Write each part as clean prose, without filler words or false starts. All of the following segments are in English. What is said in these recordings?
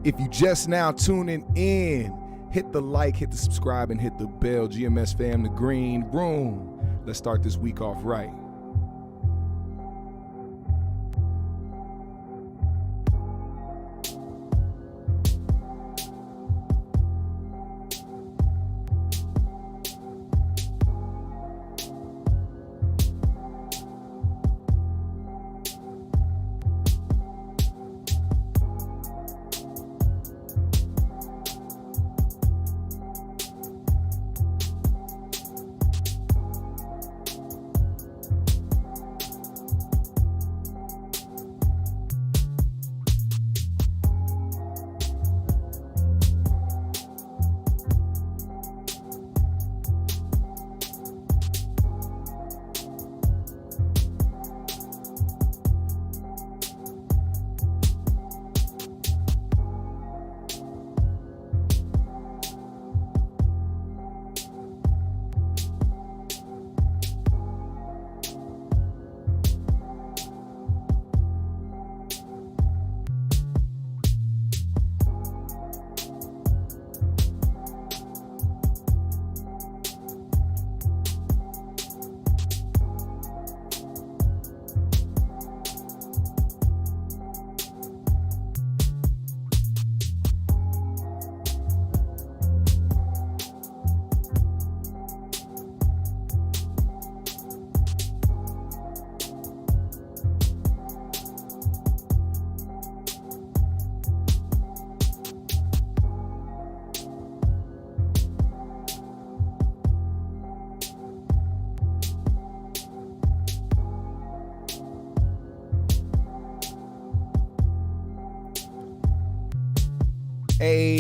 If you just now tuning in, hit the like, hit the subscribe, and hit the bell. GMS fam, the green room. Let's start this week off right. Hey,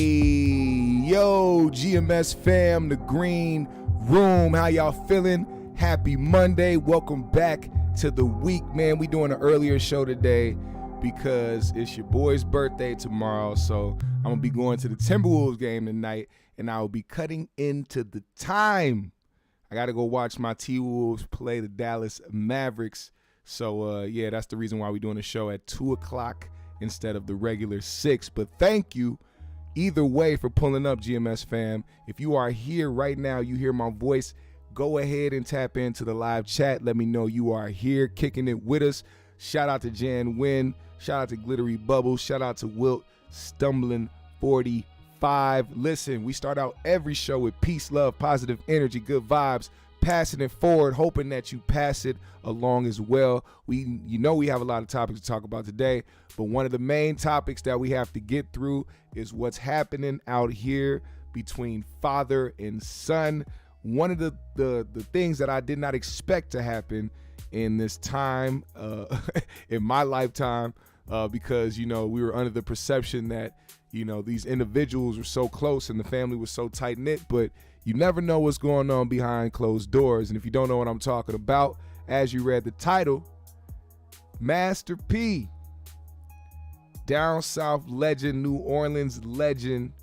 yo, GMS fam, the green room. How y'all feeling? Happy Monday. Welcome back to the week, man. We doing an earlier show today because it's your boy's birthday tomorrow. So I'm going to be going to the Timberwolves game tonight, and I will be cutting into the time. I got to go watch my T-Wolves play the Dallas Mavericks. So, yeah, that's the reason why we're doing a show at 2 o'clock instead of the regular 6. But thank you either way for pulling up, GMS fam. If you are here right now, you hear my voice, go ahead and tap into the live chat. Let me know you are here kicking it with us. Shout out to Jan Wynn. Shout out to Glittery Bubbles. Shout out to Wilt Stumbling 45. Listen, we start out every show with peace, love, positive energy, good vibes, passing it forward, hoping that you pass it along as well. We have a lot of topics to talk about today, but one of the main topics that we have to get through is what's happening out here between father and son. One of the things that I did not expect to happen in this time, in my lifetime, because, we were under the perception that, these individuals were so close and the family was so tight-knit, but you never know what's going on behind closed doors. And if you don't know what I'm talking about, as you read the title, Master P, down south legend, New Orleans legend,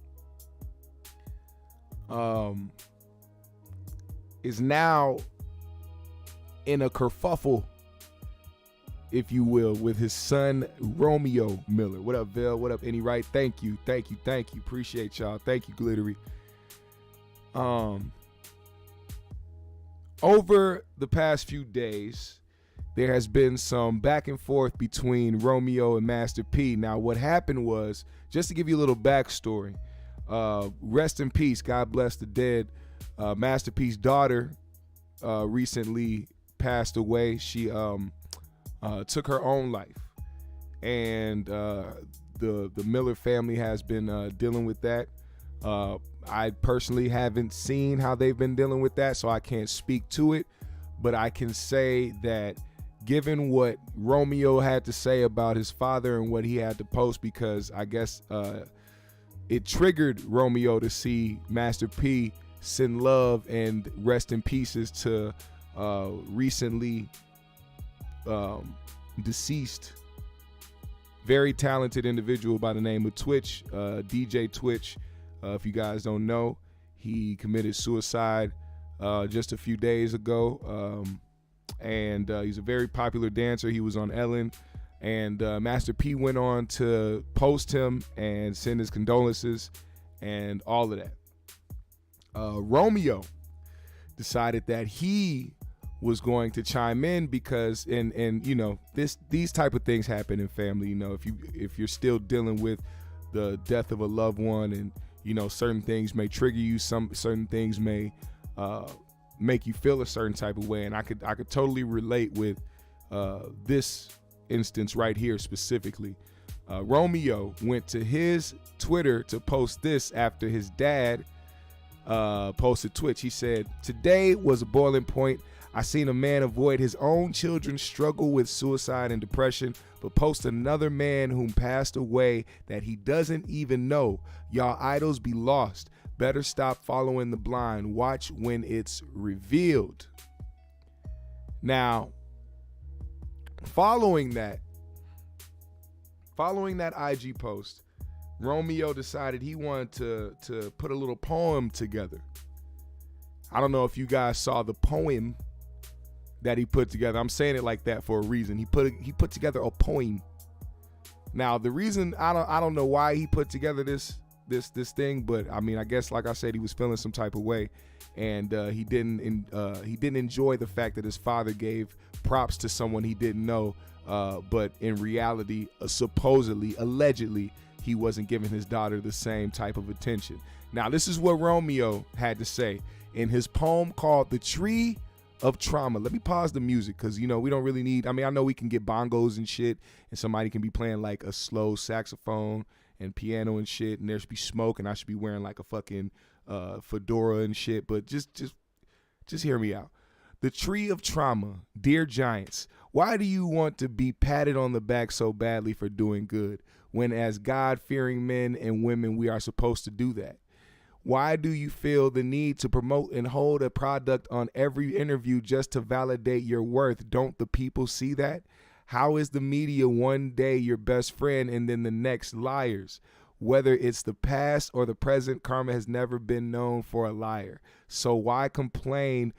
is now in a kerfuffle, if you will, with his son, Romeo Miller. What up, Bill? What up, Any Right? Thank you. Appreciate y'all. Thank you, Glittery. Over the past few days, there has been some back and forth between Romeo and Master P. Now, what happened was, just to give you a little backstory, rest in peace, God bless the dead, Master P's daughter recently passed away. She took her own life, and the Miller family has been dealing with that. I personally haven't seen how they've been dealing with that, so I can't speak to it, but I can say that given what Romeo had to say about his father and what he had to post, because I guess it triggered Romeo to see Master P send love and rest in pieces to recently deceased, very talented individual by the name of Twitch, DJ Twitch. If you guys don't know, he committed suicide just a few days ago, and he's a very popular dancer. He was on Ellen. And Master P went on to post him and send his condolences and all of that. Romeo decided that he was going to chime in because and you know, these type of things happen in family. You know, if you're still dealing with the death of a loved one, and you know, certain things may trigger you, certain things may make you feel a certain type of way, and I could totally relate with this instance right here specifically. Romeo went to his Twitter to post this after his dad posted Twitch. He said, "Today was a boiling point. I seen a man avoid his own children struggle with suicide and depression, but post another man whom passed away that he doesn't even know. Y'all idols be lost. Better stop following the blind. Watch when it's revealed." Now, following that IG post, Romeo decided he wanted to put a little poem together. I don't know if you guys saw the poem that he put together. I'm saying it like that for a reason. He put together a poem. Now, the reason I don't know why he put together this thing, but I mean, I guess like I said, he was feeling some type of way, and he didn't enjoy the fact that his father gave props to someone he didn't know, but in reality, supposedly, allegedly, he wasn't giving his daughter the same type of attention. Now, this is what Romeo had to say in his poem called "The Tree of Trauma." Let me pause the music because, you know, we don't really need, I mean, I know we can get bongos and shit, and somebody can be playing like a slow saxophone and piano and shit, and there should be smoke, and I should be wearing like a fucking fedora and shit, but just hear me out. The tree of trauma, dear giants, why do you want to be patted on the back so badly for doing good, when as God-fearing men and women we are supposed to do that? Why do you feel the need to promote and hold a product on every interview just to validate your worth? Don't the people see that? How is the media one day your best friend and then the next liars? Whether it's the past or the present, karma has never been known for a liar. So why complain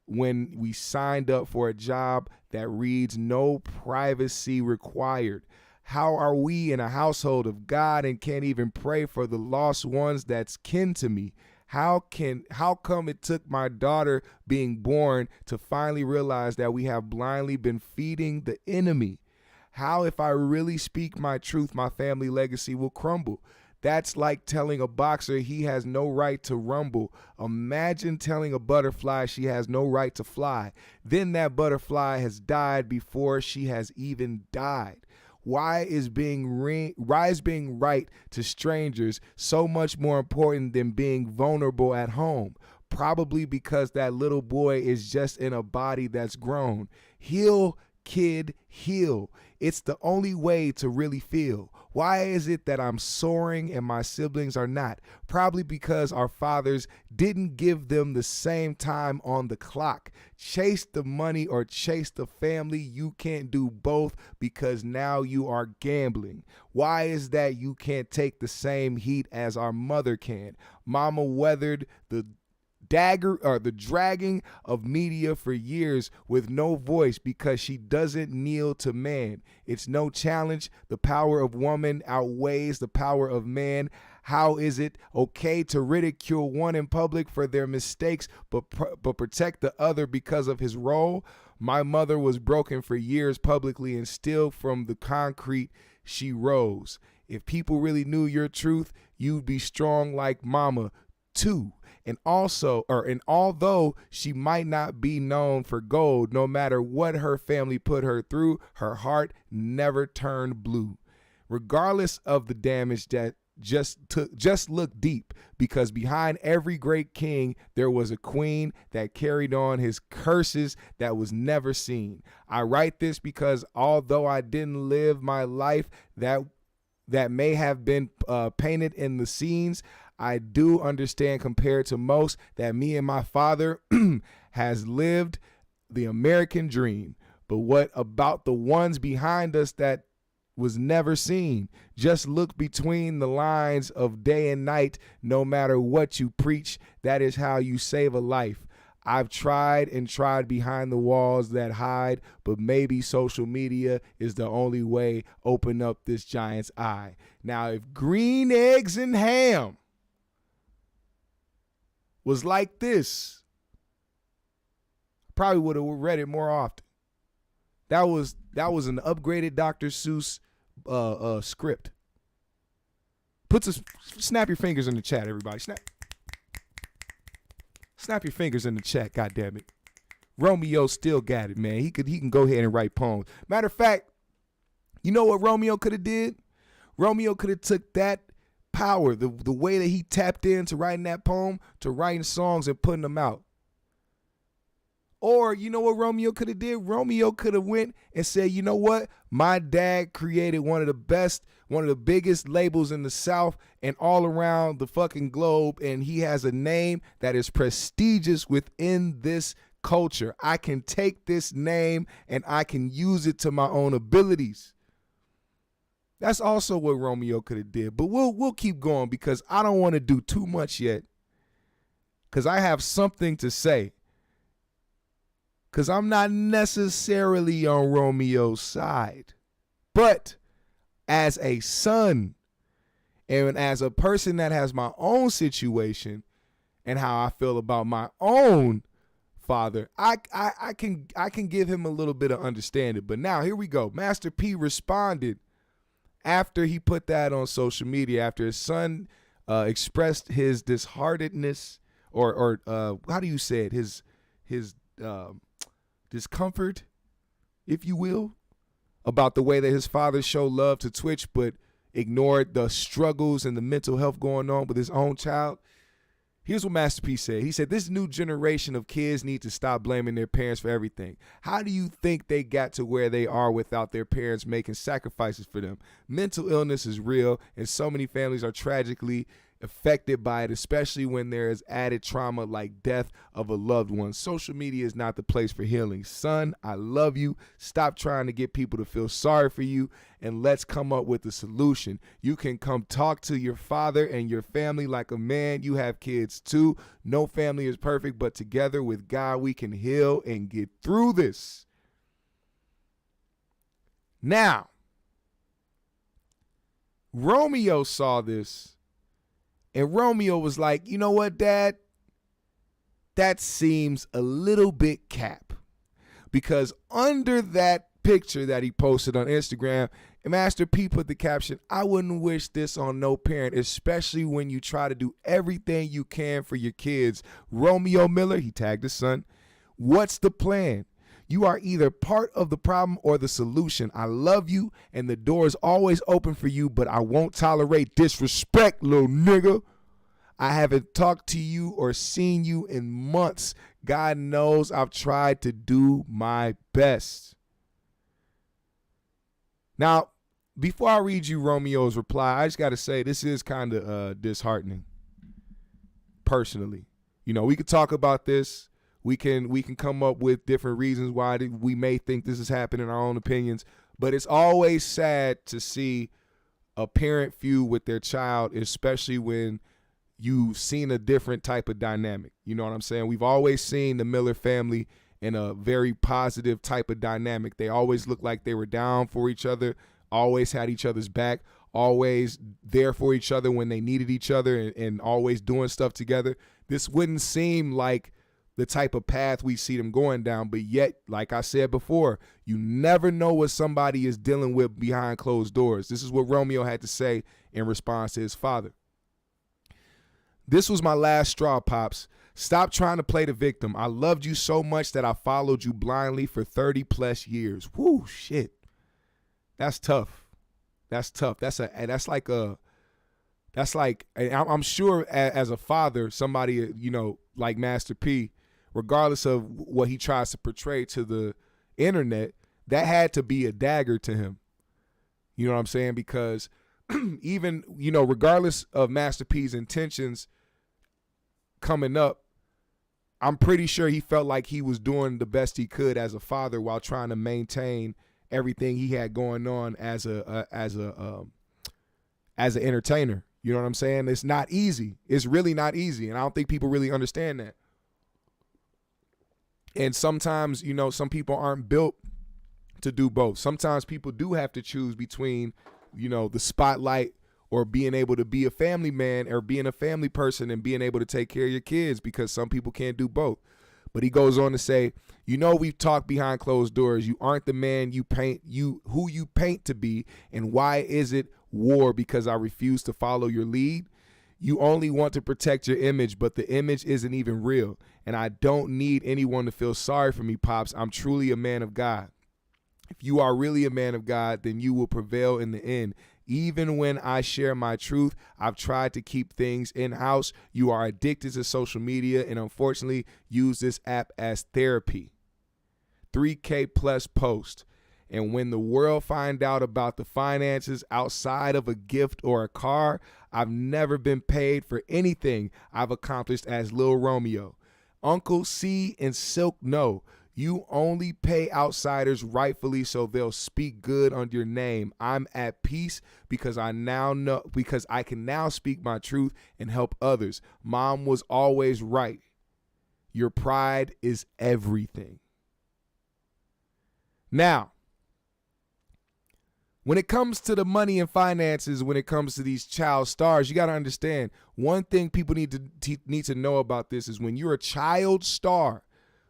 when we signed up for a job that reads no privacy required? How are we in a household of God and can't even pray for the lost ones that's kin to me? How come it took my daughter being born to finally realize that we have blindly been feeding the enemy? How, if I really speak my truth, my family legacy will crumble? That's like telling a boxer he has no right to rumble. Imagine telling a butterfly she has no right to fly. Then that butterfly has died before she has even died. Why is being right to strangers so much more important than being vulnerable at home? Probably because that little boy is just in a body that's grown. Heal, kid, heal. It's the only way to really feel. Why is it that I'm soaring and my siblings are not? Probably because our fathers didn't give them the same time on the clock. Chase the money or chase the family. You can't do both because now you are gambling. Why is that you can't take the same heat as our mother can? Mama weathered the dragging of media for years with no voice because she doesn't kneel to man. It's no challenge. The power of woman outweighs the power of man. How is it okay to ridicule one in public for their mistakes but protect the other because of his role? My mother was broken for years publicly and still from the concrete she rose. If people really knew your truth, you'd be strong like mama too. And although she might not be known for gold, no matter what her family put her through, her heart never turned blue. Regardless of the damage that just look deep, because behind every great king there was a queen that carried on his curses that was never seen. I write this because although I didn't live my life that may have been painted in the scenes, I do understand compared to most that me and my father has lived the American dream. But what about the ones behind us that was never seen? Just look between the lines of day and night. No matter what you preach, that is how you save a life. I've tried and tried behind the walls that hide, but maybe social media is the only way. Open up this giant's eye. Now, if green eggs and ham was like this, I probably would have read it more often. That was an upgraded Dr. Seuss script. Snap your fingers in the chat, everybody. Snap your fingers in the chat, goddammit. Romeo still got it, man. He can go ahead and write poems. Matter of fact, you know what Romeo could have did? Romeo could have took that power, the way that he tapped into writing that poem, to writing songs and putting them out. Or you know what Romeo could have did? Romeo could have went and said, you know what? My dad created one of the biggest labels in the South and all around the fucking globe, and he has a name that is prestigious within this culture. I can take this name and I can use it to my own abilities. That's also what Romeo could have did. But we'll keep going because I don't want to do too much yet, because I have something to say. Because I'm not necessarily on Romeo's side. But as a son and as a person that has my own situation and how I feel about my own father, I can give him a little bit of understanding. But now here we go. Master P responded after he put that on social media, after his son expressed his disheartedness or how do you say it? His discomfort, if you will, about the way that his father showed love to Twitch but ignored the struggles and the mental health going on with his own child. Here's what Master P said. He said, this new generation of kids need to stop blaming their parents for everything. How do you think they got to where they are without their parents making sacrifices for them? Mental illness is real, and so many families are tragically affected by it, especially when there is added trauma like death of a loved one. Social media is not the place for healing. Son, I love you. Stop trying to get people to feel sorry for you, and let's come up with a solution. You can come talk to your father and your family like a man. You have kids too. No family is perfect, but together with God, we can heal and get through this. Now, Romeo saw this, and Romeo was like, you know what, Dad? That seems a little bit cap. Because under that picture that he posted on Instagram, Master P put the caption, I wouldn't wish this on no parent, especially when you try to do everything you can for your kids. Romeo Miller, he tagged his son, what's the plan? You are either part of the problem or the solution. I love you, and the door is always open for you, but I won't tolerate disrespect, little nigga. I haven't talked to you or seen you in months. God knows I've tried to do my best. Now, before I read you Romeo's reply, I just got to say this is kind of disheartening, personally. You know, we could talk about this. We can come up with different reasons why we may think this is happening, our own opinions, but it's always sad to see a parent feud with their child, especially when you've seen a different type of dynamic. You know what I'm saying? We've always seen the Miller family in a very positive type of dynamic. They always looked like they were down for each other, always had each other's back, always there for each other when they needed each other, and always doing stuff together. This wouldn't seem like the type of path we see them going down, but yet, like I said before, you never know what somebody is dealing with behind closed doors. This is what Romeo had to say in response to his father. This was my last straw, Pops. Stop trying to play the victim. I loved you so much that I followed you blindly for 30 plus years. Whoo, shit. That's tough. That's tough. I'm sure as a father, somebody, you know, like Master P, regardless of what he tries to portray to the internet, that had to be a dagger to him. You know what I'm saying? Because even, you know, regardless of Master P's intentions coming up, I'm pretty sure he felt like he was doing the best he could as a father while trying to maintain everything he had going on as an entertainer. You know what I'm saying? It's not easy. It's really not easy, and I don't think people really understand that. And sometimes, some people aren't built to do both. Sometimes people do have to choose between, the spotlight or being able to be a family man or being a family person and being able to take care of your kids, because some people can't do both. But he goes on to say, we've talked behind closed doors. You aren't the man who you paint to be. And why is it war? Because I refuse to follow your lead. You only want to protect your image, but the image isn't even real. And I don't need anyone to feel sorry for me, Pops. I'm truly a man of God. If you are really a man of God, then you will prevail in the end. Even when I share my truth, I've tried to keep things in-house. You are addicted to social media and unfortunately use this app as therapy. 3K plus post. And when the world find out about the finances outside of a gift or a car, I've never been paid for anything I've accomplished as Lil Romeo. Uncle C and Silk know. You only pay outsiders rightfully so they'll speak good on your name. I'm at peace because I can now speak my truth and help others. Mom was always right. Your pride is everything. Now, when it comes to the money and finances, when it comes to these child stars, you got to understand one thing people need to know about this is when you're a child star,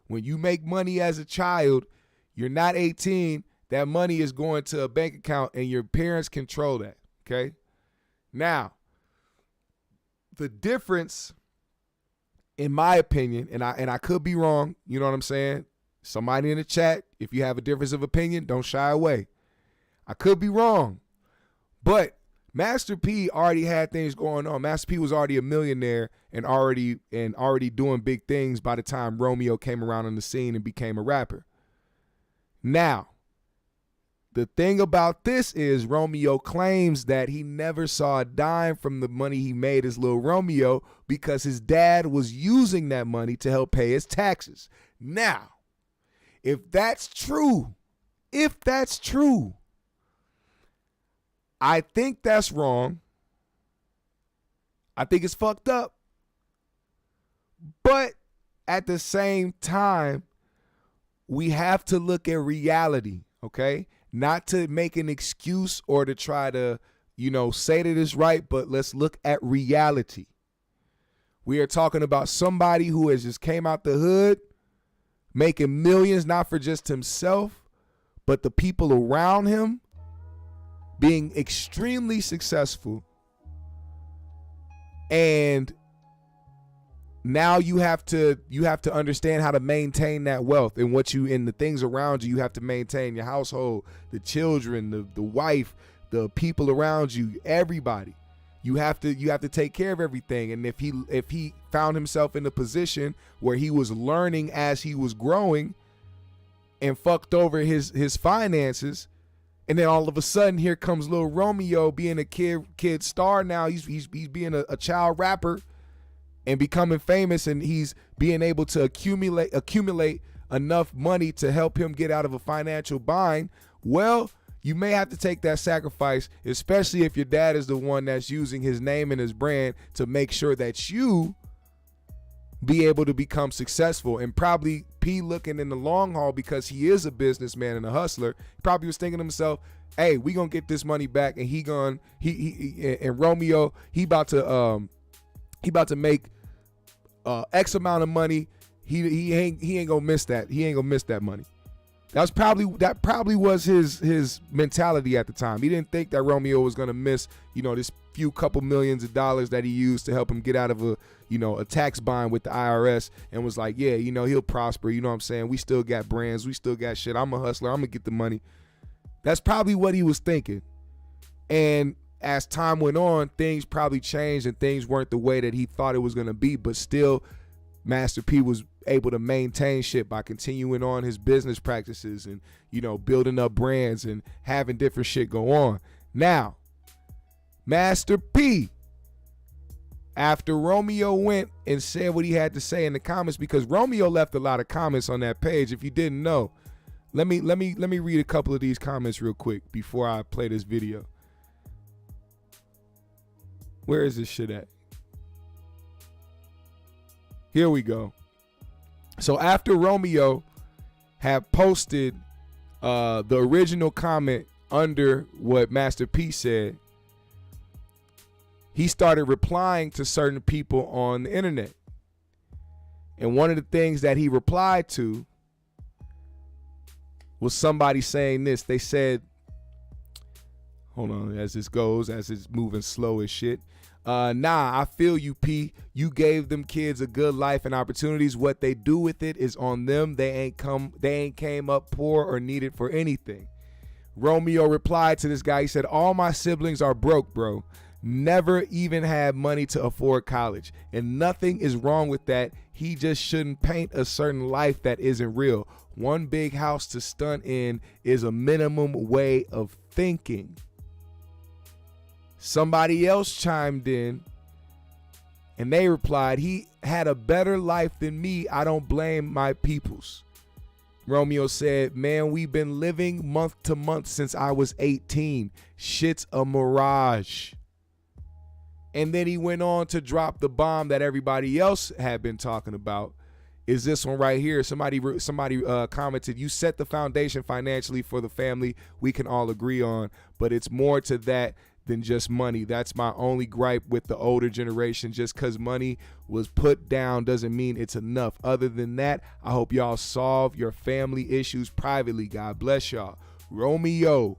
when you make money as a child, you're not 18, that money is going to a bank account and your parents control that, okay? Now, the difference, in my opinion, and I could be wrong, you know what I'm saying? Somebody in the chat, if you have a difference of opinion, don't shy away. I could be wrong, but Master P already had things going on. Master P was already a millionaire and already doing big things by the time Romeo came around on the scene and became a rapper. Now, the thing about this is Romeo claims that he never saw a dime from the money he made as Lil Romeo because his dad was using that money to help pay his taxes. Now, if that's true, I think that's wrong. I think it's fucked up. But at the same time, we have to look at reality, okay? Not to make an excuse or to try to, say that it's right, but let's look at reality. We are talking about somebody who has just came out the hood, making millions, not for just himself, but the people around him, being extremely successful. And now you have to understand how to maintain that wealth and in the things around you. You have to maintain your household, the children, the wife, the people around you, everybody. You have to take care of everything. And if he found himself in a position where he was learning as he was growing and fucked over his finances, and then all of a sudden, here comes Lil Romeo being a kid star now. He's being a child rapper and becoming famous, and he's being able to accumulate enough money to help him get out of a financial bind. Well, you may have to take that sacrifice, especially if your dad is the one that's using his name and his brand to make sure that you be able to become successful. And probably P, looking in the long haul, because he is a businessman and a hustler, probably was thinking to himself, hey, we gonna get this money back, and and Romeo, he about to make X amount of money. He ain't gonna miss that. He ain't gonna miss that money. That probably was his mentality at the time. He didn't think that Romeo was gonna miss, this few couple millions of dollars that he used to help him get out of a tax bind with the IRS, and was like, yeah, he'll prosper. You know what I'm saying? We still got brands. We still got shit. I'm a hustler. I'm gonna get the money. That's probably what he was thinking. And as time went on, things probably changed and things weren't the way that he thought it was gonna be, but still Master P was able to maintain shit by continuing on his business practices and, building up brands and having different shit go on. Now, Master P, after Romeo went and said what he had to say in the comments, because Romeo left a lot of comments on that page. If you didn't know, let me read a couple of these comments real quick before I play this video. Where is this shit at? Here we go. So after Romeo had posted the original comment under what Master P said, he started replying to certain people on the internet. And one of the things that he replied to was somebody saying this. They said, hold on, as this goes, as it's moving slow as shit. Nah, I feel you, P. You gave them kids a good life and opportunities. What they do with it is on them. They ain't came up poor or needed for anything. Romeo replied to this guy. He said, all my siblings are broke, bro. Never even had money to afford college. And nothing is wrong with that. He just shouldn't paint a certain life that isn't real. One big house to stunt in is a minimum way of thinking. Somebody else chimed in and they replied, he had a better life than me. I don't blame my peoples. Romeo said, man, we've been living month to month since I was 18. Shit's a mirage. And then he went on to drop the bomb that everybody else had been talking about. Is this one right here. Somebody commented, you set the foundation financially for the family we can all agree on, but it's more to that than just money. That's my only gripe with the older generation. Just because money was put down doesn't mean it's enough. Other than that, I hope y'all solve your family issues privately. God bless y'all. Romeo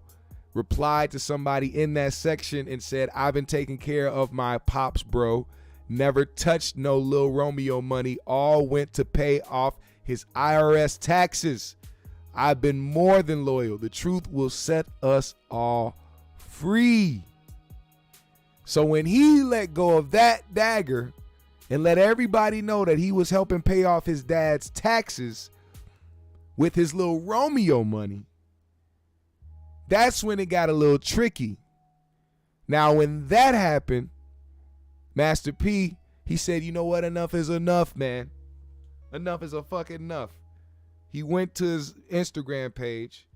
replied to somebody in that section and said, I've been taking care of my pops, bro. Never touched no Lil Romeo money. All went to pay off his IRS taxes. I've been more than loyal. The truth will set us all free. So when he let go of that dagger and let everybody know that he was helping pay off his dad's taxes with his Lil Romeo money, that's when it got a little tricky. Now, when that happened, Master P, he said, you know what? Enough is enough, man. Enough is a fucking enough. He went to his Instagram page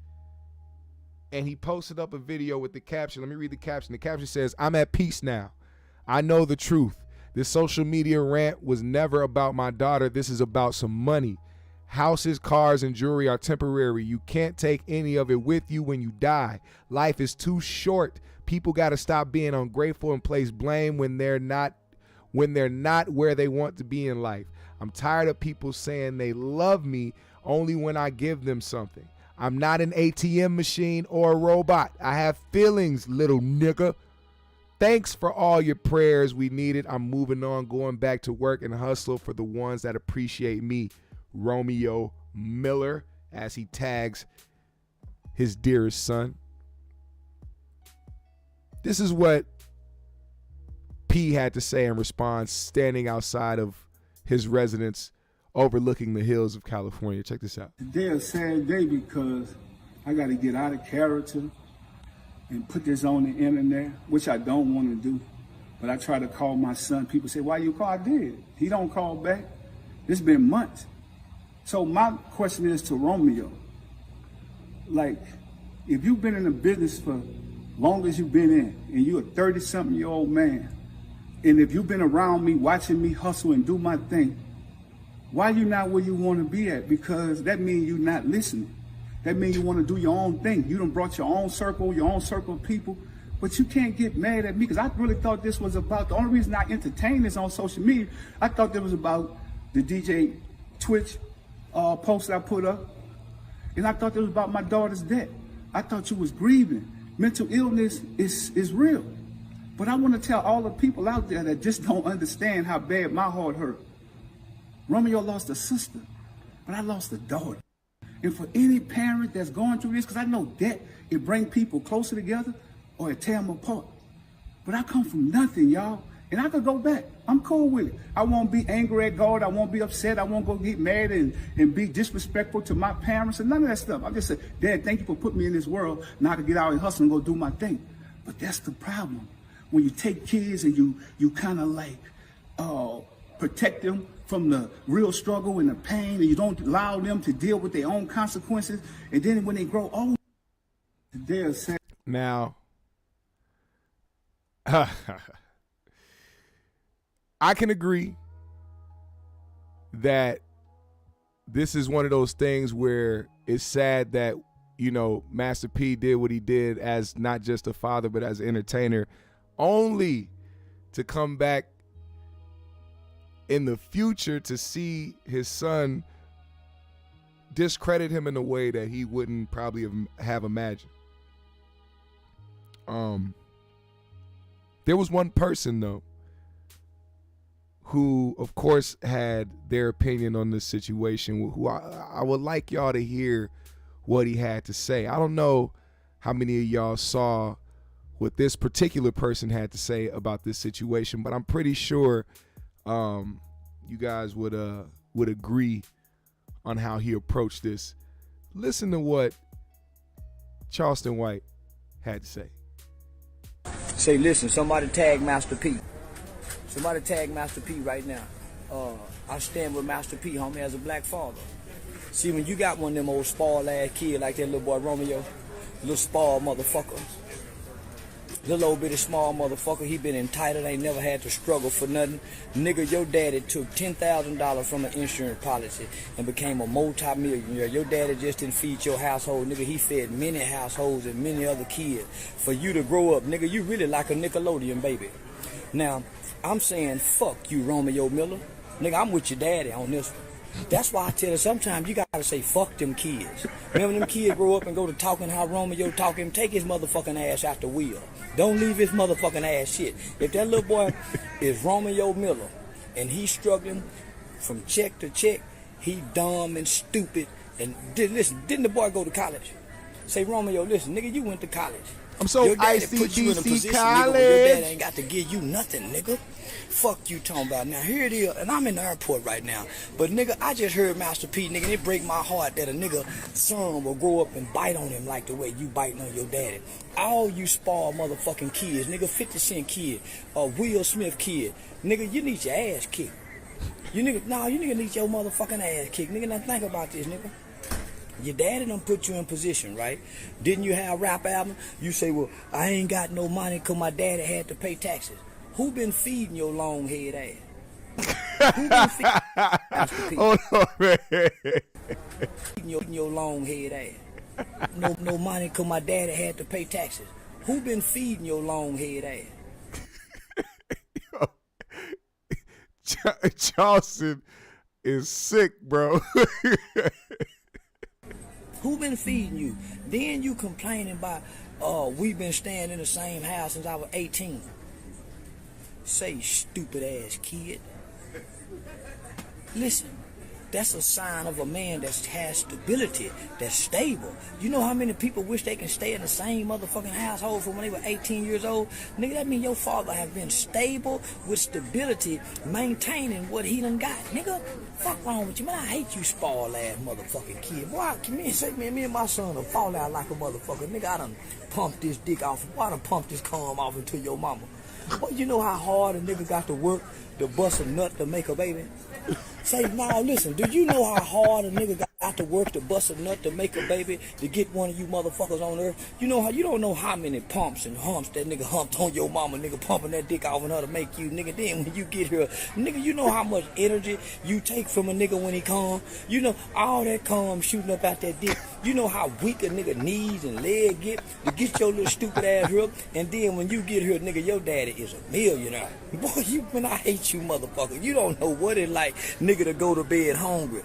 and he posted up a video with the caption. Let me read the caption. The caption says, I'm at peace now. I know the truth. This social media rant was never about my daughter. This is about some money. Houses, cars, and jewelry are temporary. You can't take any of it with you when you die. Life is too short. People got to stop being ungrateful and place blame when they're not where they want to be in life. I'm tired of people saying they love me only when I give them something. I'm not an ATM machine or a robot. I have feelings, little nigga. Thanks for all your prayers. We need it. I'm moving on, going back to work and hustle for the ones that appreciate me. Romeo Miller, as he tags his dearest son. This is what P had to say in response, standing outside of his residence overlooking the hills of California. Check this out. Today is a sad day because I got to get out of character and put this on the internet, which I don't want to do. But I try to call my son. People say, why you call? I did. He don't call back. It's been months. So my question is to Romeo, like, if you've been in the business for long as you've been in, and you're a 30-something-year-old man, and if you've been around me, watching me hustle and do my thing, why you not where you want to be at? Because that means you're not listening. That means you want to do your own thing. You done brought your own circle of people, but you can't get mad at me because I really thought this was about, the only reason I entertained this on social media, I thought it was about the DJ Twitch post I put up, and I thought it was about my daughter's death. I thought you was grieving. Mental illness is real. But I want to tell all the people out there that just don't understand how bad my heart hurt. Romeo lost a sister, but I lost a daughter. And for any parent that's going through this, because I know debt, it bring people closer together or it tear them apart. But I come from nothing, y'all. And I could go back. I'm cool with it. I won't be angry at God. I won't be upset. I won't go get mad and be disrespectful to my parents and none of that stuff. I just say, Dad, thank you for putting me in this world. Now I can get out and hustle and go do my thing. But that's the problem. When you take kids and you kind of like protect them from the real struggle and the pain, and you don't allow them to deal with their own consequences. And then when they grow old, they're sad. Now, I can agree that this is one of those things where it's sad that, you know, Master P did what he did as not just a father, but as an entertainer, only to come back in the future to see his son discredit him in a way that he wouldn't probably have imagined. There was one person, though, who, of course, had their opinion on this situation, who I would like y'all to hear what he had to say. I don't know how many of y'all saw what this particular person had to say about this situation, but I'm pretty sure you guys would agree on how he approached this. Listen to what Charleston White had to say. Say, listen, somebody tag Master P. Somebody tag Master P right now. I stand with Master P, homie, as a black father. See, when you got one of them old spoiled ass kids like that little boy Romeo, little spoiled motherfucker, little old bitty small motherfucker, he been entitled, ain't never had to struggle for nothing. Nigga, your daddy took $10,000 from an insurance policy and became a multi-millionaire. Your daddy just didn't feed your household, nigga. He fed many households and many other kids. For you to grow up, nigga, you really like a Nickelodeon baby. Now, I'm saying fuck you, Romeo Miller. Nigga, I'm with your daddy on this one. That's why I tell you, sometimes you gotta say fuck them kids. Remember them kids grow up and go to talking how Romeo talking, take his motherfucking ass out the wheel. Don't leave his motherfucking ass shit. If that little boy is Romeo Miller and he's struggling from check to check, he dumb and stupid. And listen, didn't the boy go to college? Say, Romeo, listen, nigga, you went to college. I'm so your daddy put you in a ICDC position, college. nigga, where your daddy ain't got to give you nothing, nigga. Fuck you talking about. Now here it is, and I'm in the airport right now. But nigga, I just heard Master P, nigga, and it break my heart that a nigga son will grow up and bite on him like the way you biting on your daddy. All you spoiled motherfucking kids, nigga, 50 Cent kid, Will Smith kid, nigga, you need your ass kicked. You nigga need your motherfucking ass kicked. Nigga, now think about this, nigga. Your daddy done put you in position, right? Didn't you have a rap album? You say, well, I ain't got no money because my daddy had to pay taxes. Who been feeding your long head ass? Who been feeding Hold on, man. feeding your long head ass? No money because my daddy had to pay taxes. Who been feeding your long head ass? Charleston is sick, bro. Who been feeding you? Then you complaining about, we've been staying in the same house since I was 18. Say, stupid ass kid. Listen, that's a sign of a man that has stability, that's stable. You know how many people wish they can stay in the same motherfucking household from when they were 18 years old? Nigga, that mean your father has been stable with stability, maintaining what he done got. Nigga, fuck wrong with you, man? I hate you spoiled ass motherfucking kid. Boy, come here and say, man, me and my son will fall out like a motherfucker. Nigga, I done pumped this dick off. Why done pumped this cum off into your mama? Boy, you know how hard a nigga got to work to bust a nut to make a baby? Say, now listen, do you know how hard a nigga got to work to bust a nut to make a baby to get one of you motherfuckers on earth? You know how you don't know how many pumps and humps that nigga humped on your mama, nigga pumping that dick off on her to make you, nigga. Then when you get here, nigga, you know how much energy you take from a nigga when he come? You know all that cum shooting up out that dick. You know how weak a nigga knees and leg get to get your little stupid ass here. And then when you get here, nigga, your daddy is a millionaire. Boy, man, I hate you motherfucker. You don't know what it like, nigga, to go to bed hungry.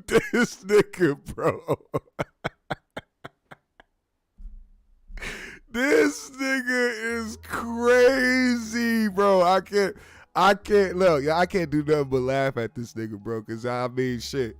This nigga, bro. This nigga is crazy, bro. I can't look. I can't do nothing but laugh at this nigga, bro. Cause I mean, shit.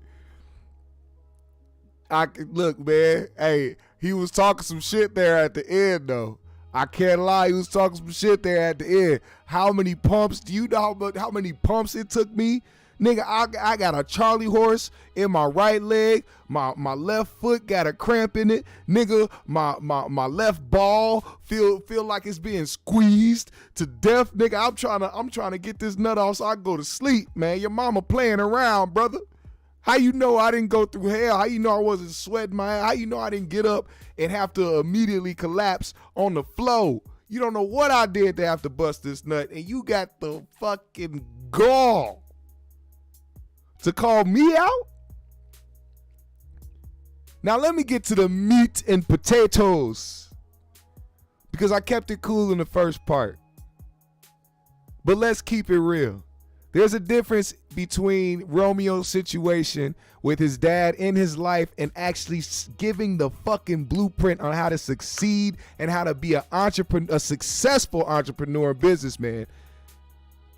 Look, man. Hey, he was talking some shit there at the end, though. I can't lie. He was talking some shit there at the end. How many pumps? Do you know how many pumps it took me? Nigga, I got a Charlie horse in my right leg. My left foot got a cramp in it. Nigga, my left ball feel like it's being squeezed to death. Nigga, I'm trying to get this nut off so I can go to sleep, man. Your mama playing around, brother. How you know I didn't go through hell? How you know I wasn't sweating my ass? How you know I didn't get up and have to immediately collapse on the floor? You don't know what I did to have to bust this nut, and you got the fucking gall to call me out? Now let me get to the meat and potatoes, because I kept it cool in the first part. But let's keep it real. There's a difference between Romeo's situation with his dad in his life and actually giving the fucking blueprint on how to succeed and how to be a successful entrepreneur and businessman,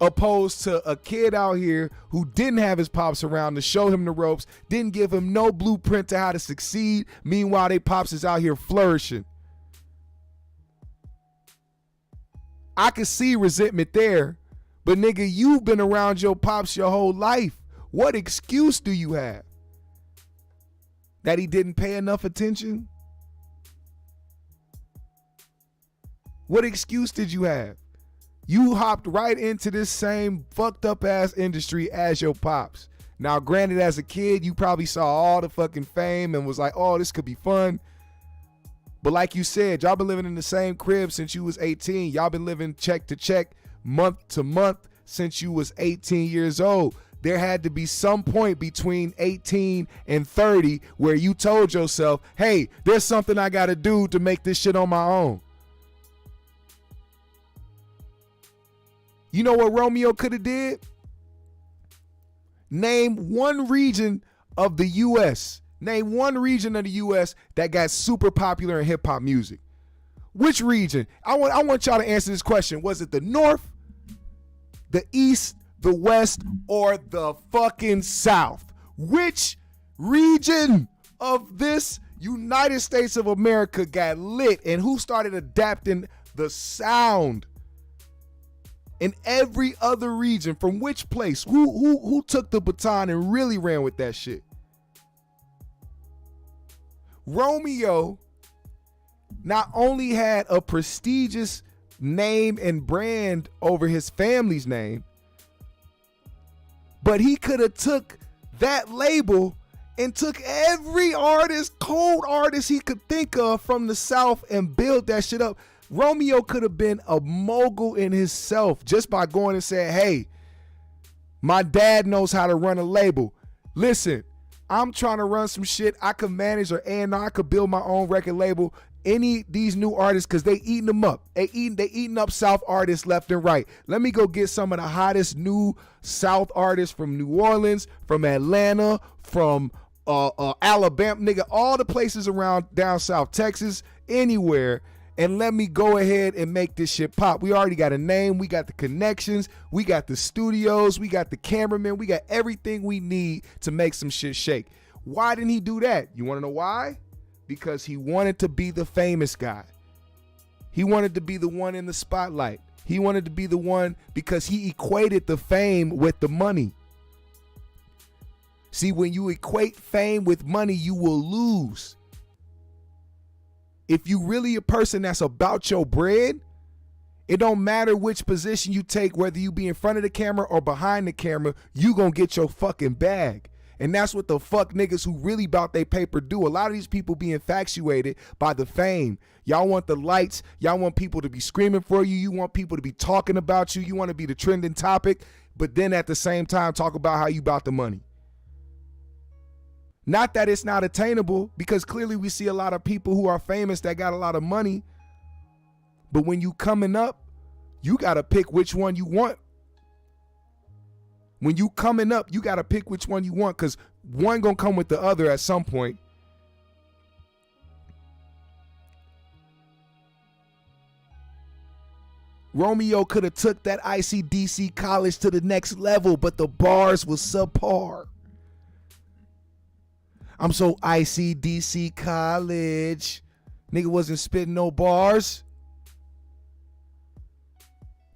opposed to a kid out here who didn't have his pops around to show him the ropes, didn't give him no blueprint to how to succeed. Meanwhile, they pops is out here flourishing. I could see resentment there, but nigga, you've been around your pops your whole life. What excuse do you have? That he didn't pay enough attention? What excuse did you have? You hopped right into this same fucked up ass industry as your pops. Now, granted, as a kid, you probably saw all the fucking fame and was like, oh, this could be fun. But like you said, y'all been living in the same crib since you was 18. Y'all been living check to check, month to month since you was 18 years old. There had to be some point between 18 and 30 where you told yourself, hey, there's something I got to do to make this shit on my own. You know what Romeo could have did? Name one region of the U.S. Name one region of the U.S. that got super popular in hip hop music. Which region? I want y'all to answer this question. Was it the North, the East, the West, or the fucking South? Which region of this United States of America got lit, and who started adapting the sound? In every other region, from which place? Who took the baton and really ran with that shit? Romeo not only had a prestigious name and brand over his family's name, but he could have took that label and took every artist, cold artist he could think of from the South and build that shit up. Romeo could have been a mogul in himself just by going and saying, hey, my dad knows how to run a label. Listen, I'm trying to run some shit. I could manage or A&R. I could build my own record label. These new artists, because they eating them up. They eating up South artists left and right. Let me go get some of the hottest new South artists from New Orleans, from Atlanta, from Alabama, nigga, all the places around down South, Texas, anywhere. And let me go ahead and make this shit pop. We already got a name. We got the connections. We got the studios. We got the cameramen. We got everything we need to make some shit shake. Why didn't he do that? You want to know why? Because he wanted to be the famous guy. He wanted to be the one in the spotlight. He wanted to be the one because he equated the fame with the money. See, when you equate fame with money, you will lose. If you really a person that's about your bread, it don't matter which position you take, whether you be in front of the camera or behind the camera, you gonna get your fucking bag. And that's what the fuck niggas who really about their paper do. A lot of these people be infatuated by the fame. Y'all want the lights. Y'all want people to be screaming for you. You want people to be talking about you. You want to be the trending topic, but then at the same time talk about how you about the money. Not that it's not attainable, because clearly we see a lot of people who are famous that got a lot of money. But when you coming up, you got to pick which one you want. When you coming up, you got to pick which one you want, because one going to come with the other at some point. Romeo could have took that ICDC college to the next level, but the bars was subpar. I'm so ICDC college. Nigga wasn't spitting no bars.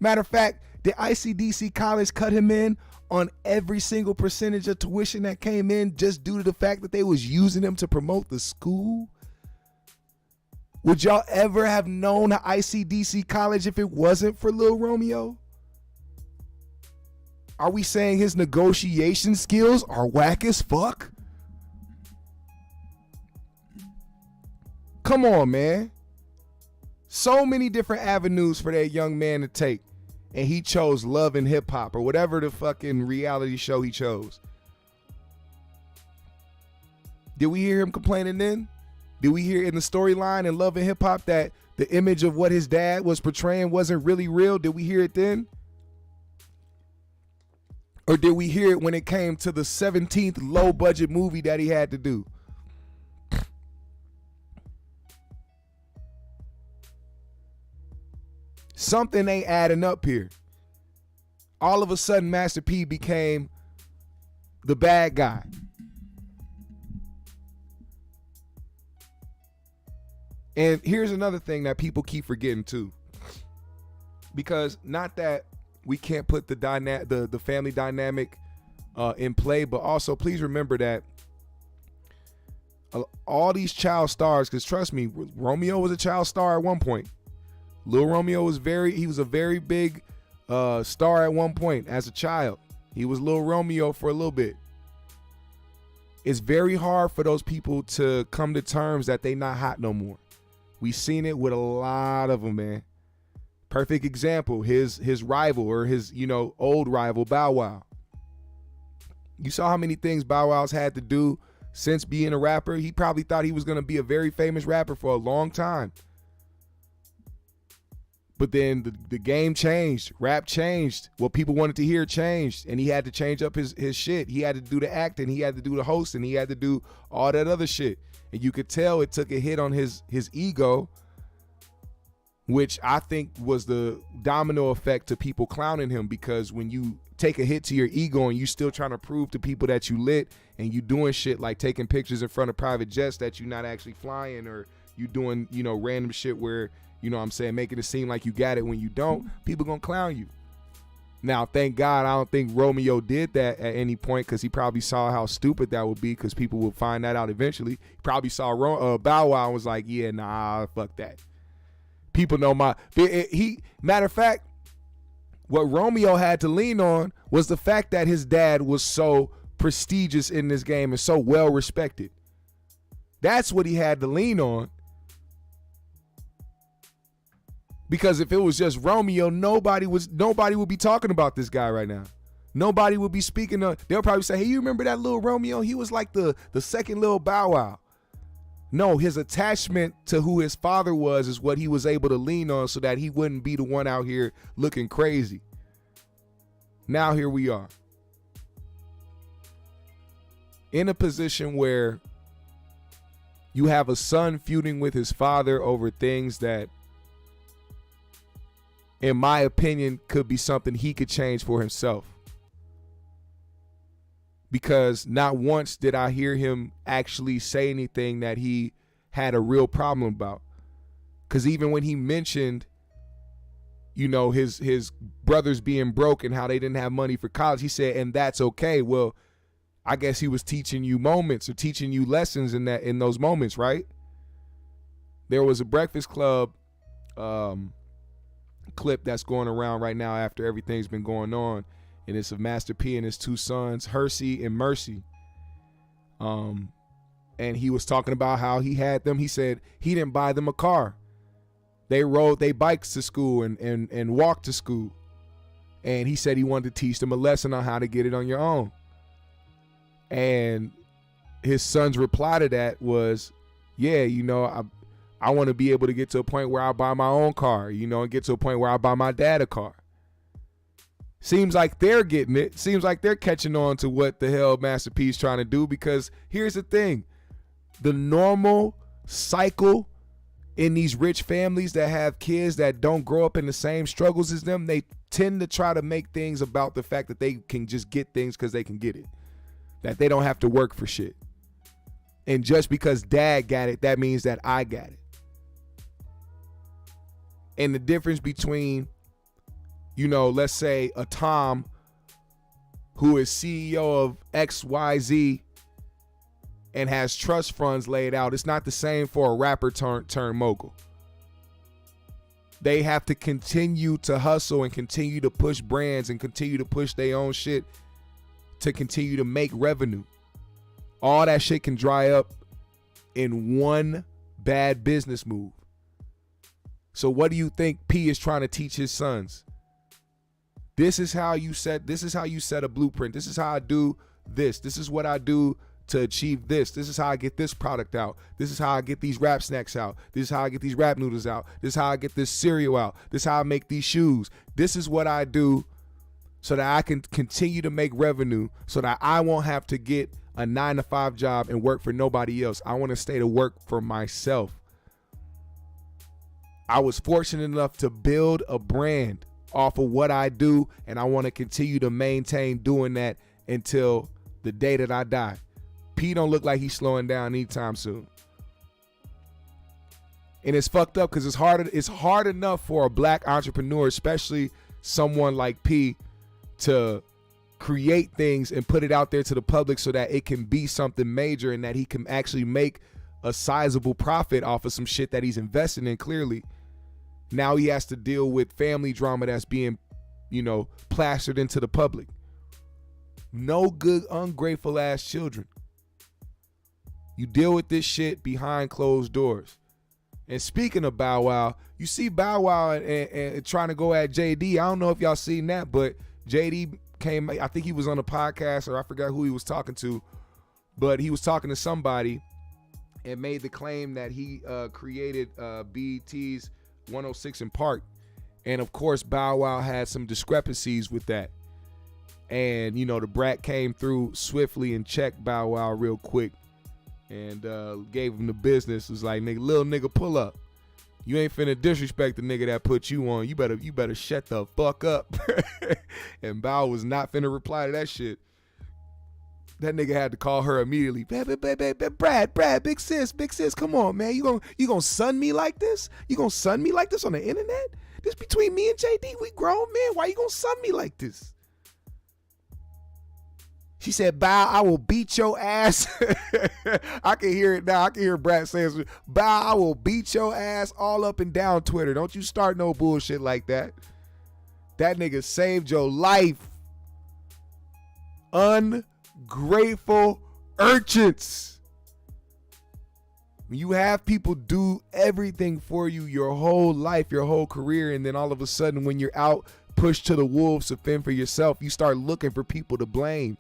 Matter of fact, did ICDC college cut him in on every single percentage of tuition that came in just due to the fact that they was using him to promote the school? Would y'all ever have known ICDC college if it wasn't for Lil Romeo? Are we saying his negotiation skills are whack as fuck? Come on, man. So many different avenues for that young man to take. And he chose Love and Hip Hop or whatever the fucking reality show he chose. Did we hear him complaining then? Did we hear in the storyline in Love and Hip Hop that the image of what his dad was portraying wasn't really real? Did we hear it then? Or did we hear it when it came to the 17th low budget movie that he had to do? Something ain't adding up here. All of a sudden, Master P became the bad guy. And here's another thing that people keep forgetting too. Because not that we can't put the family dynamic in play, but also please remember that all these child stars, because trust me, Romeo was a child star at one point. Lil Romeo was a very big star at one point as a child. He was Lil Romeo for a little bit. It's very hard for those people to come to terms that they not hot no more. We've seen it with a lot of them, man. Perfect example, his rival or his, old rival, Bow Wow. You saw how many things Bow Wow's had to do since being a rapper. He probably thought he was going to be a very famous rapper for a long time. But then the game changed. Rap changed. What people wanted to hear changed. And he had to change up his shit. He had to do the acting. He had to do the hosting. He had to do all that other shit. And you could tell it took a hit on his ego, which I think was the domino effect to people clowning him. Because when you take a hit to your ego and you still trying to prove to people that you lit, and you doing shit like taking pictures in front of private jets that you're not actually flying, or you doing, random shit where, making it seem like you got it when you don't, people gonna clown you. Now, thank God, I don't think Romeo did that at any point, because he probably saw how stupid that would be, because people would find that out eventually. He probably saw Bow Wow and was like, yeah, nah, fuck that. People know matter of fact, what Romeo had to lean on was the fact that his dad was so prestigious in this game and so well respected. That's what he had to lean on. Because if it was just Romeo, nobody would be talking about this guy right now. Nobody would be speaking of. They'll probably say, hey, you remember that little Romeo? He was like the second little Bow Wow. No, his attachment to who his father was is what he was able to lean on so that he wouldn't be the one out here looking crazy. Now here we are. In a position where you have a son feuding with his father over things that, in my opinion, could be something he could change for himself. Because not once did I hear him actually say anything that he had a real problem about. Because even when he mentioned, his brothers being broke and how they didn't have money for college, he said, and that's okay. Well, I guess he was teaching you moments or teaching you lessons in those moments, right? There was a Breakfast Club clip that's going around right now after everything's been going on, and it's of Master P and his two sons, Hersey and Mercy. And he was talking about how he had them. He said he didn't buy them a car. They rode their bikes to school and walked to school. And he said he wanted to teach them a lesson on how to get it on your own. And his son's reply to that was, yeah, I want to be able to get to a point where I buy my own car, and get to a point where I buy my dad a car. Seems like they're getting it. Seems like they're catching on to what the hell Master P is trying to do, because here's the thing. The normal cycle in these rich families that have kids that don't grow up in the same struggles as them, they tend to try to make things about the fact that they can just get things because they can get it. That they don't have to work for shit. And just because dad got it, that means that I got it. And the difference between, let's say a Tom who is CEO of XYZ and has trust funds laid out, it's not the same for a rapper turned mogul. They have to continue to hustle and continue to push brands and continue to push their own shit to continue to make revenue. All that shit can dry up in one bad business move. So what do you think P is trying to teach his sons? This is how you set a blueprint. This is how I do this. This is what I do to achieve this. This is how I get this product out. This is how I get these rap snacks out. This is how I get these rap noodles out. This is how I get this cereal out. This is how I make these shoes. This is what I do so that I can continue to make revenue, so that I won't have to get a 9-to-5 job and work for nobody else. I want to stay to work for myself. I was fortunate enough to build a brand off of what I do, and I want to continue to maintain doing that until the day that I die. P don't look like he's slowing down anytime soon. And it's fucked up because it's hard enough for a black entrepreneur, especially someone like P, to create things and put it out there to the public so that it can be something major and that he can actually make a sizable profit off of some shit that he's investing in. Clearly, now he has to deal with family drama that's being, plastered into the public. No good, ungrateful ass children. You deal with this shit behind closed doors. And speaking of Bow Wow, you see Bow Wow and trying to go at JD. I don't know if y'all seen that, but JD came, I think he was on a podcast, or I forgot who he was talking to, but he was talking to somebody and made the claim that he created BET's 106 in Park. And of course, Bow Wow had some discrepancies with that. And, the brat came through swiftly and checked Bow Wow real quick and gave him the business. It was like, little nigga, pull up. You ain't finna disrespect the nigga that put you on. You better shut the fuck up. And Bow was not finna reply to that shit. That nigga had to call her immediately. Brad, big sis, come on, man. You gonna sun me like this? You gonna sun me like this on the internet? This between me and JD, we grown, man. Why you gonna sun me like this? She said, Bow, I will beat your ass. I can hear it now. I can hear Brad saying, Bow, I will beat your ass all up and down Twitter. Don't you start no bullshit like that. That nigga saved your life. Ungrateful urchins. When you have people do everything for you your whole life, your whole career, and then all of a sudden when you're out pushed to the wolves to fend for yourself, you start looking for people to blame.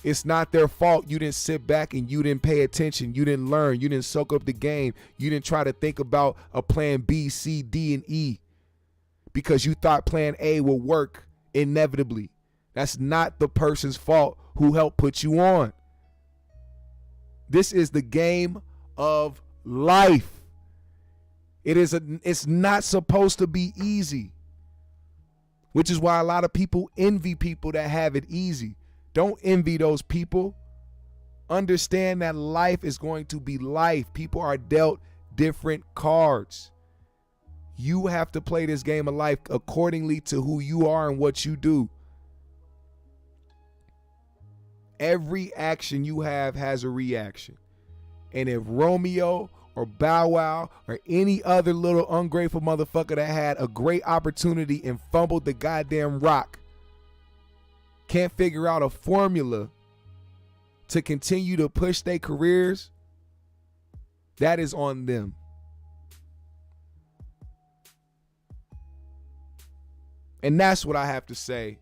It's not their fault. You didn't sit back and you didn't pay attention. You didn't learn. You didn't soak up the game. You didn't try to think about a plan B, C, D, and E because you thought plan A will work inevitably. That's not the person's fault who helped put you on. This is the game of life. It's not supposed to be easy, which is why a lot of people envy people that have it easy. Don't envy those people. Understand that life is going to be life. People are dealt different cards. You have to play this game of life accordingly to who you are and what you do. Every action you have has a reaction. And if Romeo or Bow Wow or any other little ungrateful motherfucker that had a great opportunity and fumbled the goddamn rock can't figure out a formula to continue to push their careers, that is on them. And that's what I have to say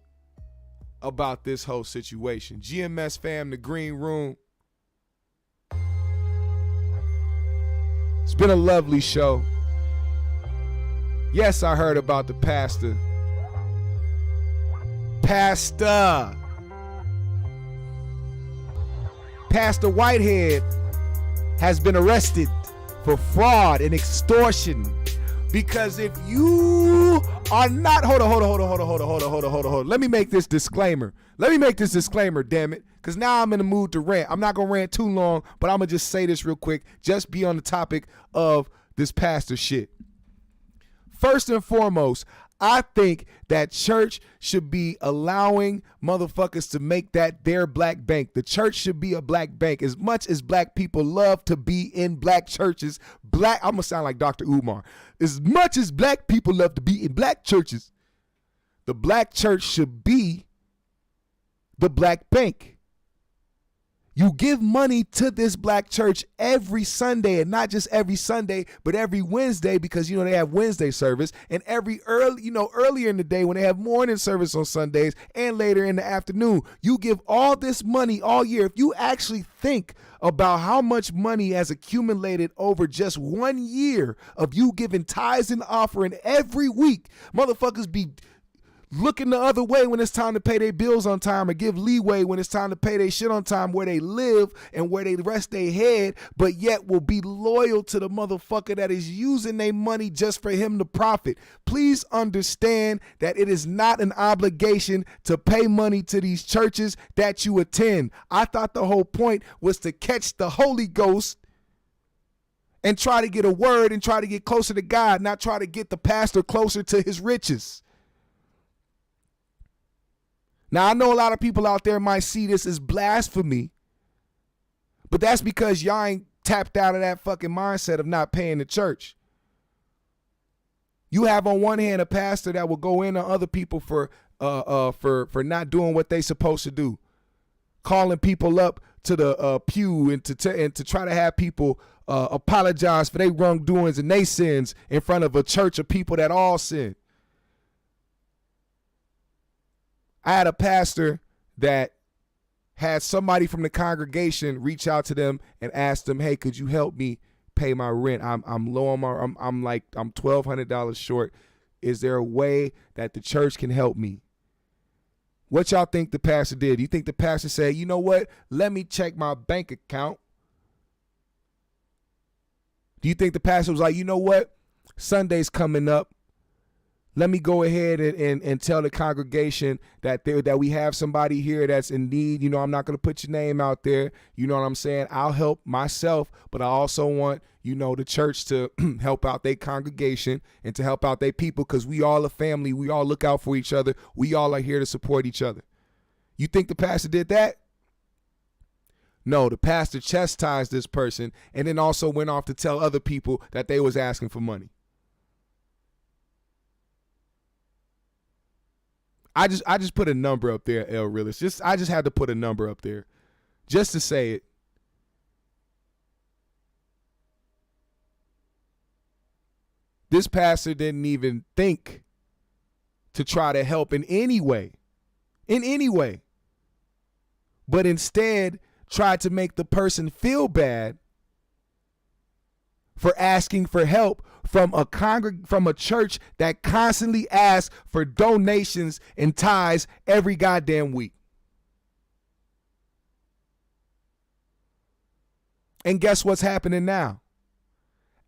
about this whole situation. GMS fam, the green room. It's been a lovely show. Yes, I heard about the pastor. Pastor Whitehead has been arrested for fraud and extortion. Because if you are not, hold on. Let me make this disclaimer. Damn it. Because now I'm in the mood to rant. I'm not going to rant too long, but I'm going to just say this real quick. Just be on the topic of this pastor shit. First and foremost, I think that church should be allowing motherfuckers to make that their black bank. The church should be a black bank. As much as black people love to be in black churches, I'm going to sound like Dr. Umar. As much as black people love to be in black churches, the black church should be the black bank. You give money to this black church every Sunday, and not just every Sunday, but every Wednesday, because, they have Wednesday service, and earlier in the day when they have morning service on Sundays and later in the afternoon. You give all this money all year. If you actually think about how much money has accumulated over just 1 year of you giving tithes and offering every week, motherfuckers be looking the other way when it's time to pay their bills on time, or give leeway when it's time to pay their shit on time where they live and where they rest their head, but yet will be loyal to the motherfucker that is using their money just for him to profit. Please understand that it is not an obligation to pay money to these churches that you attend. I thought the whole point was to catch the Holy Ghost and try to get a word and try to get closer to God, not try to get the pastor closer to his riches. Now, I know a lot of people out there might see this as blasphemy, but that's because y'all ain't tapped out of that fucking mindset of not paying the church. You have on one hand a pastor that will go in on other people for not doing what they supposed to do, calling people up to the pew and to try to have people apologize for their wrongdoings and their sins in front of a church of people that all sin. I had a pastor that had somebody from the congregation reach out to them and ask them, "Hey, could you help me pay my rent? I'm low on my I'm $1,200 short. Is there a way that the church can help me?" What y'all think the pastor did? You think the pastor said, "You know what? Let me check my bank account"? Do you think the pastor was like, "You know what? Sunday's coming up. Let me go ahead and tell the congregation that we have somebody here that's in need. I'm not going to put your name out there. You know what I'm saying? I'll help myself, but I also want, the church to help out their congregation and to help out their people, because we all a family. We all look out for each other. We all are here to support each other." You think the pastor did that? No, the pastor chastised this person and then also went off to tell other people that they was asking for money. I just put a number up there, El Realist. I just had to put a number up there just to say it. This pastor didn't even think to try to help in any way, but instead tried to make the person feel bad for asking for help from a church that constantly asks for donations and tithes every goddamn week. And guess what's happening now?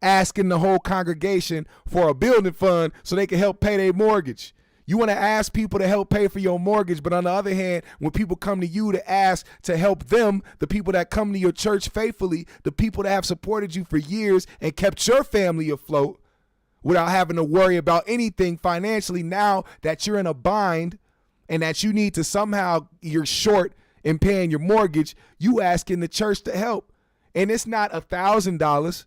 Asking the whole congregation for a building fund so they can help pay their mortgage. You want to ask people to help pay for your mortgage, but on the other hand, when people come to you to ask to help them, the people that come to your church faithfully, the people that have supported you for years and kept your family afloat without having to worry about anything financially, now that you're in a bind and that you need to somehow, you're short in paying your mortgage, you asking the church to help. And it's not $1,000.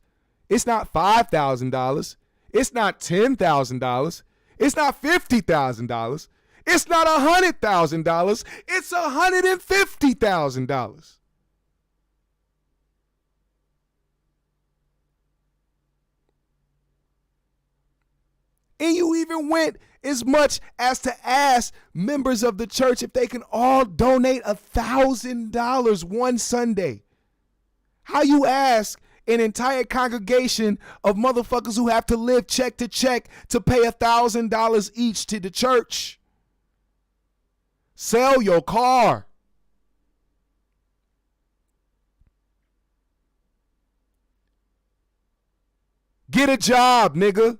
It's not $5,000. It's not $10,000. It's not $50,000. It's not $100,000. It's $150,000. And you even went as much as to ask members of the church if they can all donate $1,000 one Sunday. How you ask an entire congregation of motherfuckers who have to live check to check to pay $1,000 each to the church? Sell your car. Get a job, nigga.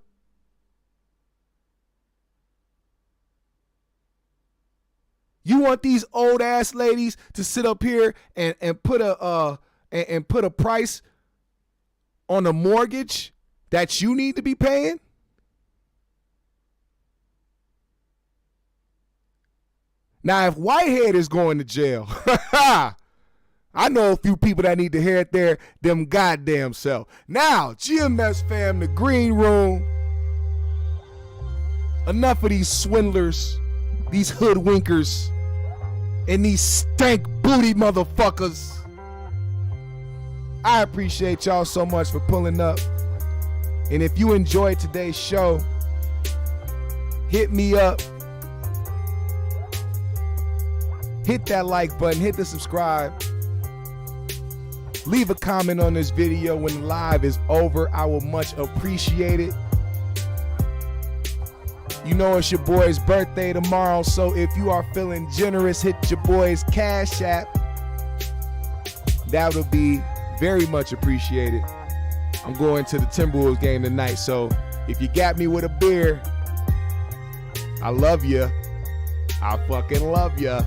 You want these old ass ladies to sit up here and put a price on a mortgage that you need to be paying? Now, if Whitehead is going to jail, I know a few people that need to hear it there them goddamn self. Now, GMS fam, the green room. Enough of these swindlers, these hoodwinkers, and these stank booty motherfuckers. I appreciate y'all so much for pulling up. And if you enjoyed today's show, hit me up. Hit that like button, hit the subscribe. Leave a comment on this video when the live is over. I will much appreciate it. You know it's your boy's birthday tomorrow, so if you are feeling generous, hit your boy's Cash App. That would be very much appreciated. I'm going to the Timberwolves game tonight, so if you got me with a beer, I love you. I fucking love you.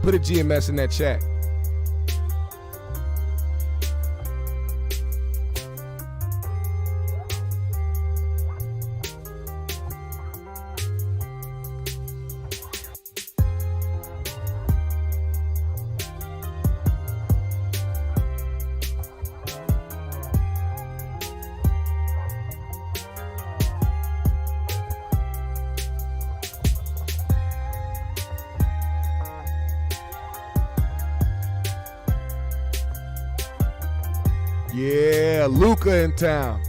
Put a GMS in that chat. Yeah, Luka in town.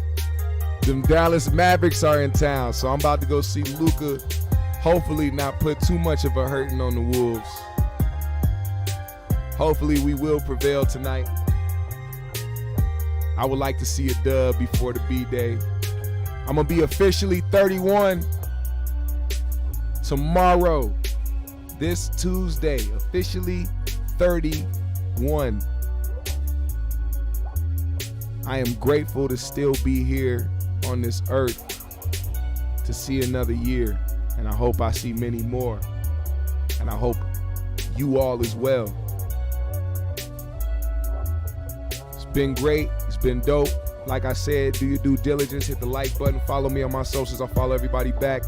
Them Dallas Mavericks are in town, so I'm about to go see Luka. Hopefully not put too much of a hurting on the Wolves. Hopefully we will prevail tonight. I would like to see a dub before the B-Day. I'm going to be officially 31 tomorrow, this Tuesday, officially 31. I am grateful to still be here on this earth to see another year, and I hope I see many more, and I hope you all as well. It's been great. It's been dope. Like I said, do your due diligence. Hit the like button. Follow me on my socials. I'll follow everybody back.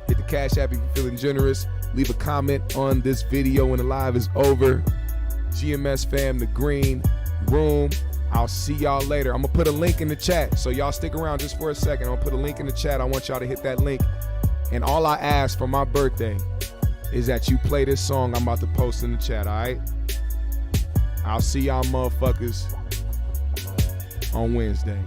Hit the Cash App if you're feeling generous. Leave a comment on this video when the live is over. GMS fam, the green room. I'll see y'all later. I'm going to put a link in the chat, so y'all stick around just for a second. I'm going to put a link in the chat. I want y'all to hit that link. And all I ask for my birthday is that you play this song I'm about to post in the chat, all right? I'll see y'all motherfuckers on Wednesday.